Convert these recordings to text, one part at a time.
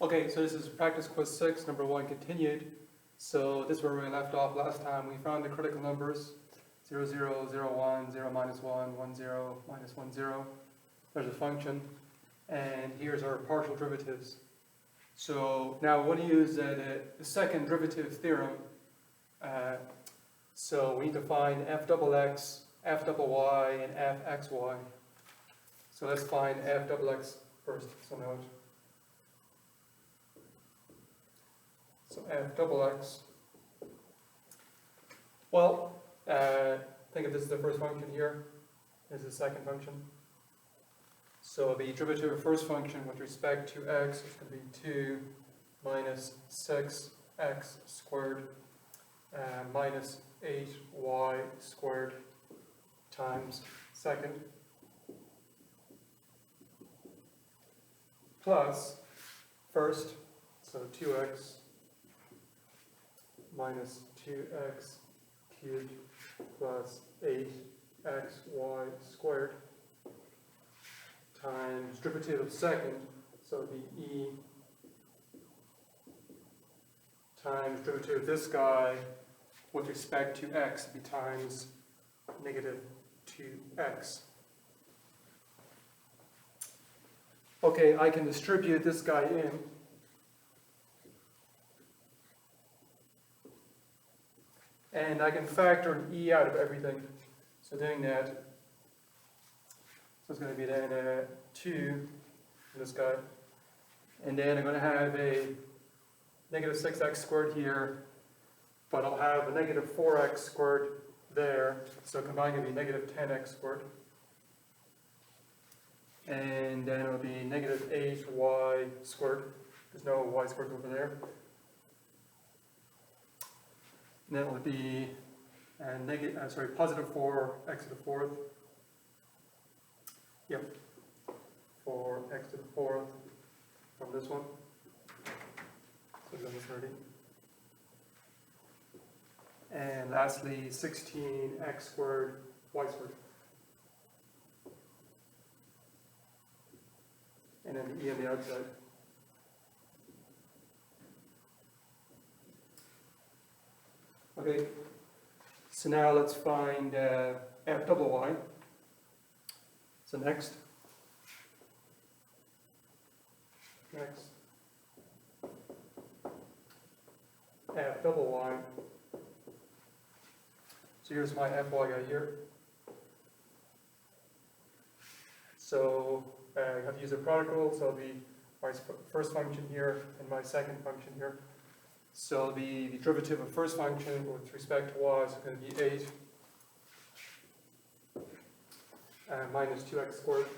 Okay, so this is practice quiz 6, number 1 continued. So this is where we left off last time. We found the critical numbers 0, 0, 0, 1, 0, minus 1, 1, 0, minus 1, 0. There's a function. And here's our partial derivatives. So now we want to use the second derivative theorem. So we need to find f double x, f double y, and f xy. So let's find f double x first. So note. So f double x. Well, think of this as the first function here. This is the second function. So the derivative of first function with respect to x is going to be 2 minus 6x squared minus 8y squared times second plus first, so 2x minus 2x cubed plus 8xy squared times derivative of second, so it'd be e times derivative of this guy with respect to x would be times negative 2x. Okay, I can distribute this guy in. And I can factor an e out of everything. So doing that, so it's going to be then 2 for this guy. And then I'm going to have a negative 6x squared here, but I'll have a negative 4x squared there. So combined it'll be negative 10x squared. And then it'll be negative 8y squared. There's no y squared over there. And then it will be positive 4x to the fourth. Yep, 4x to the fourth from this one. So we've done this already. And lastly, 16x squared, y squared. And then the e on the outside. Okay, so now let's find f double y. So next, f double y. So here's my fy guy here. So I have to use a product rule, so it'll be my first function here and my second function here. So the derivative of first function with respect to y is going to be 8 minus 2x squared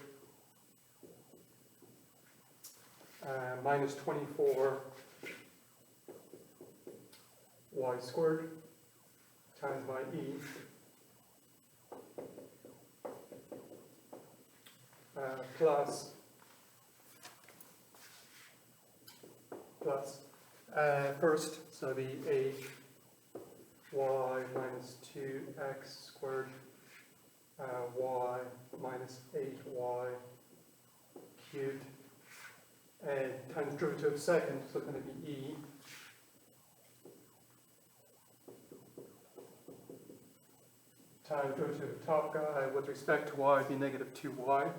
minus 24 y squared times my e plus first, so it'll be 8y minus 2x squared y minus 8y cubed and times derivative of second, so it's going to be e times derivative of top guy with respect to y would be negative 2y.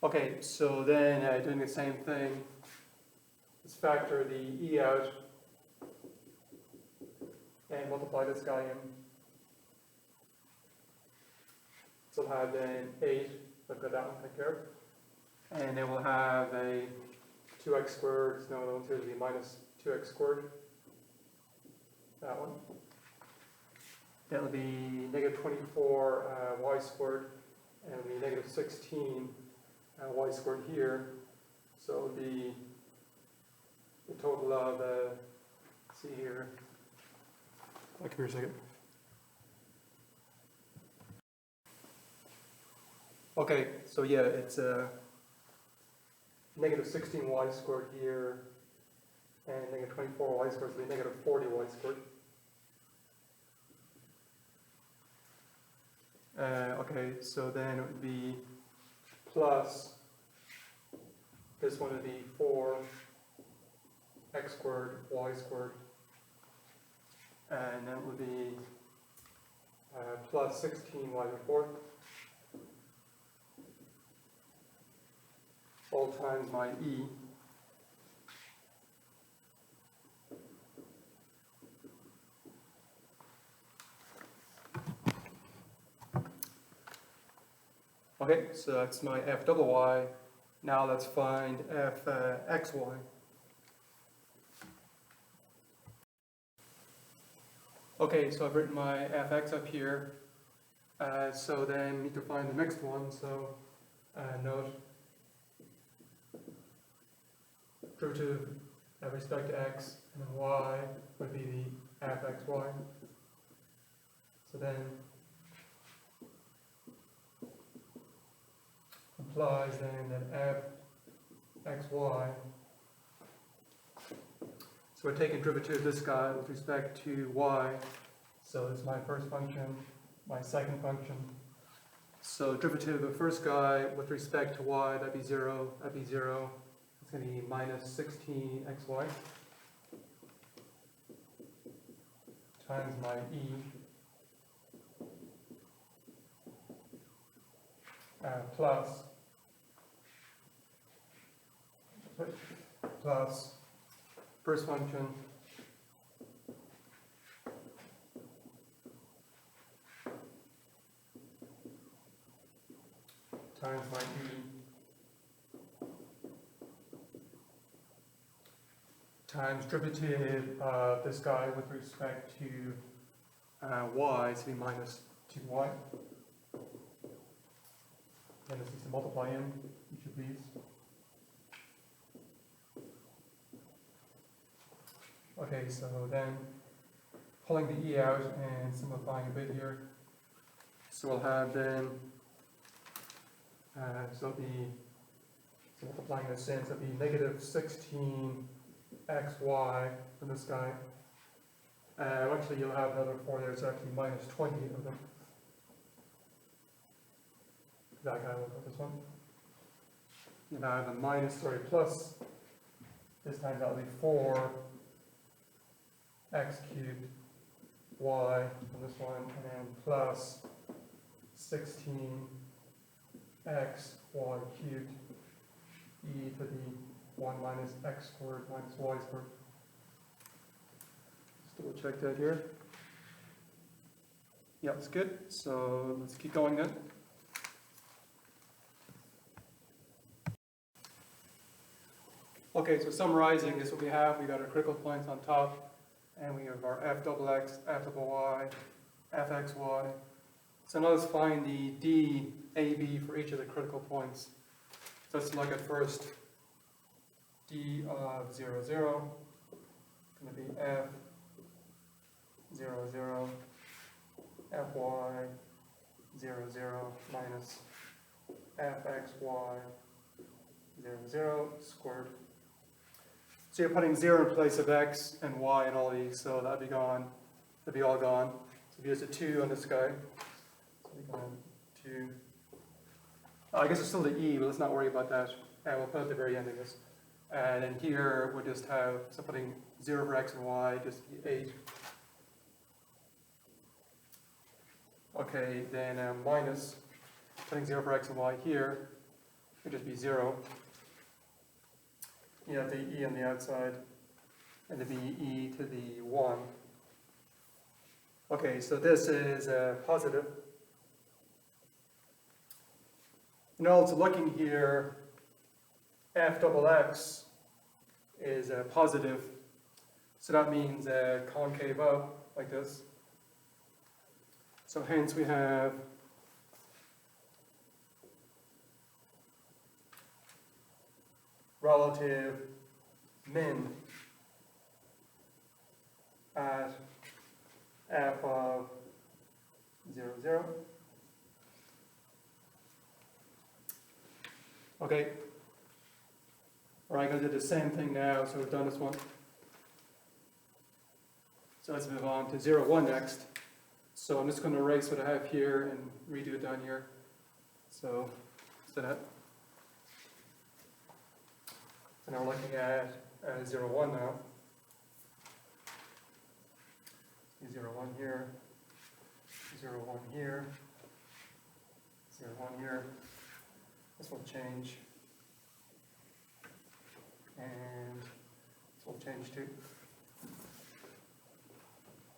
Okay, so then doing the same thing, let's factor the e out and multiply this guy in. So we'll have then 8, I've got that one taken care of. And then we'll have a 2x squared, no, that one's here to be minus 2x squared. That one. Then it'll be negative 24 y squared, and it'll be negative 16 y squared here. So it'll be the total of, see here. Come here a second. Okay, so yeah, it's negative 16y squared here, and negative 24y squared, so it'll be negative 40y squared. Okay, so then it would be plus this one would be 4x squared y squared, and then it would be plus 16y to the fourth, all times my e. Okay, so that's my f double y. Now let's find f xy. Okay, so I've written my fx up here. So then need to find the next one. So note derivative with respect to x, and then y would be the fxy. So then implies then that fxy. So we're taking derivative of this guy with respect to y. So this is my first function, my second function. So derivative of the first guy with respect to y, that'd be 0, that'd be 0. It's going to be minus 16xy times my e plus first function times my e times derivative of this guy with respect to y, so be minus 2y. And this needs to multiply in each of these. Okay, so then pulling the e out and simplifying a bit here. So we'll have then, so it'll be, so multiplying this in, so it'll be negative 16xy from this guy. Actually, you'll have another 4 there, so actually minus 20 of them. That guy will put this one. And I have a minus, plus, this time that'll be 4x cubed y on this one, and then plus 16x y cubed e to the 1 minus x squared minus y squared. Just double check that here. Yeah, that's good. So let's keep going then. Okay, so summarizing, this is what we have. We got our critical points on top, and we have our f double x, f double y, fxy. So now let's find the d, a, b for each of the critical points. So let's look at first d of 0, 0. It's going to be f 0, 0, fy 0, 0 minus fxy 0, 0 squared. So you're putting 0 in place of x and y and all these, so that'd be gone. That'd be all gone. So if you use a 2 on this guy, so we go 2. I guess it's still the e, but let's not worry about that. And we'll put it at the very end of this. And then here we'll just have, so putting 0 for x and y, just be 8. Okay, then minus, putting 0 for x and y here, would just be 0. You have the e on the outside, and the e to the 1. Okay, so this is positive. And also looking here, f double x is positive, so that means concave up, like this. So hence we have relative min at f of 0, 0. Okay. All right, I'm going to do the same thing now. So we've done this one. So let's move on to 0, 1 next. So I'm just going to erase what I have here and redo it down here. So instead of So now we're looking at 0, 1 now. 0, 1 here, 0, 1 here, 0, 1 here. This will change. And this will change too.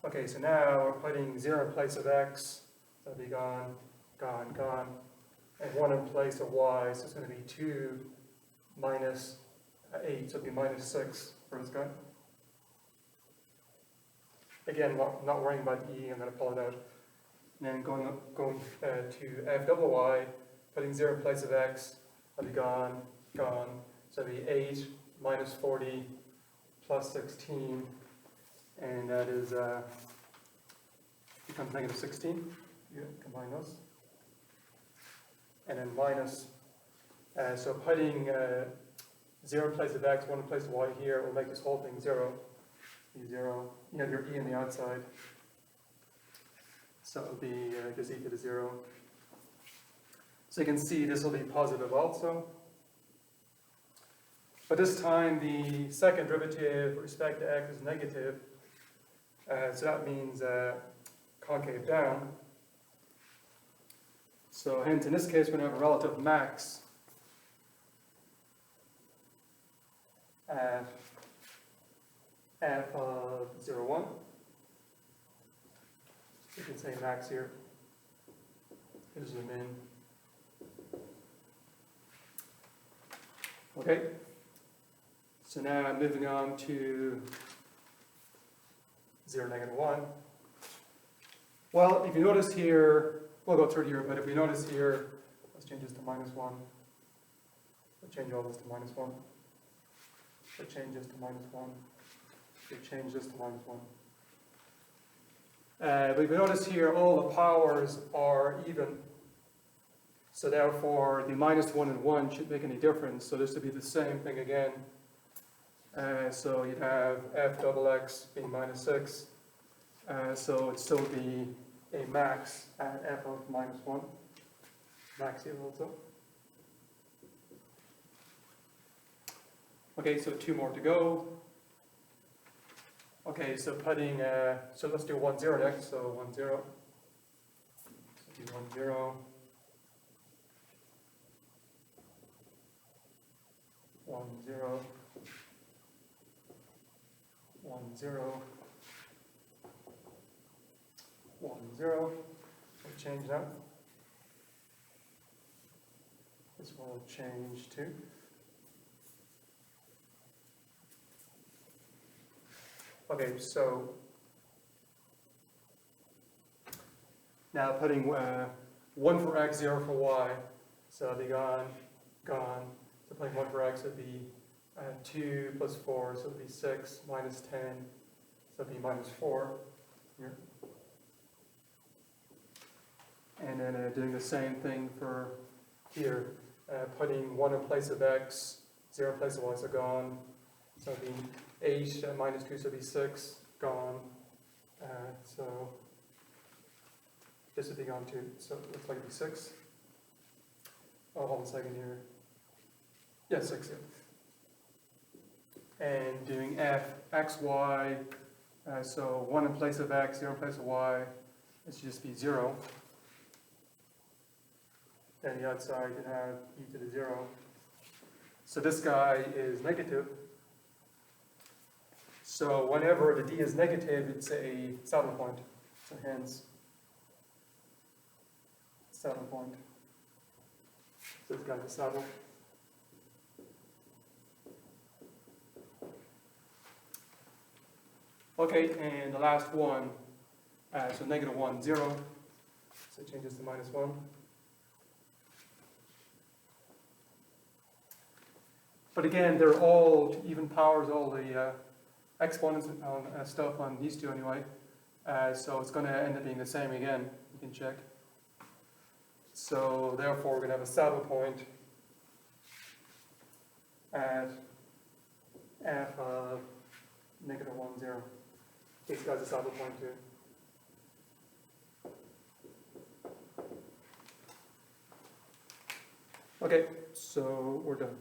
Okay, so now we're putting 0 in place of x, so it'll be gone, gone, gone. And 1 in place of y, so it's going to be 2 minus 8, so it'll be minus 6 for this guy. Again, not worrying about the e, I'm going to pull it out. And then going to f double y, putting 0 in place of x, that'll be gone, gone. So it'll be 8 minus 40 plus 16, and that is becomes negative 16. You combine those. And then minus, so putting 0 in place of x, 1 in place of y here will make this whole thing 0. Be 0. You have your e on the outside. So it'll be just e to the 0. So you can see this will be positive also. But this time the second derivative with respect to x is negative. So that means concave down. So hence in this case we're going to have a relative max at f of 0, 1. You can say max here. Just zoom in. Okay. So now I'm moving on to 0, negative 1. Well, if you notice here, we'll go through here, but if you notice here, let's change this to minus 1. We'll change all this to minus 1. We'll change this to minus 1. We'll change this to minus 1. But if you notice here, all the powers are even. So therefore, the minus 1 and 1 shouldn't make any difference. So this would be the same thing again. So you'd have f double x being minus 6. So it'd still be a max at f of minus 1. Max here also. Okay, so 2 more to go. Okay, so putting, so let's do 1, 0 next. So 1, 0. So do 1, 0. 1, 0. 1, 0. 1, 0. We'll change that. This will change too. Okay, so now putting 1 for x, 0 for y. So it'll be gone, gone. So putting 1 for x would be 2 plus 4, so it'll be 6 minus 10, so it'll be minus 4 here. And then doing the same thing for here, putting 1 in place of x, 0 in place of y, so gone. So it'll be 8 minus 2, so it'll be 6, gone. So this would be gone too, so it looks like it'd be 6. Oh, hold on a second here. Yeah, 6 here. And doing f, x, y, so 1 in place of x, 0 in place of y, it should just be 0. Then the outside you have e to the 0. So this guy is negative. So whenever the d is negative, it's a saddle point. So hence, saddle point. So this guy's a saddle. Okay, and the last one, so negative 1, 0. So it changes to minus 1. But again, they're all even powers, all the exponents and stuff on these two anyway. So it's going to end up being the same again. You can check. So therefore, we're going to have a saddle point at f of negative 1, 0. This guy's a saddle point too. Okay, so we're done.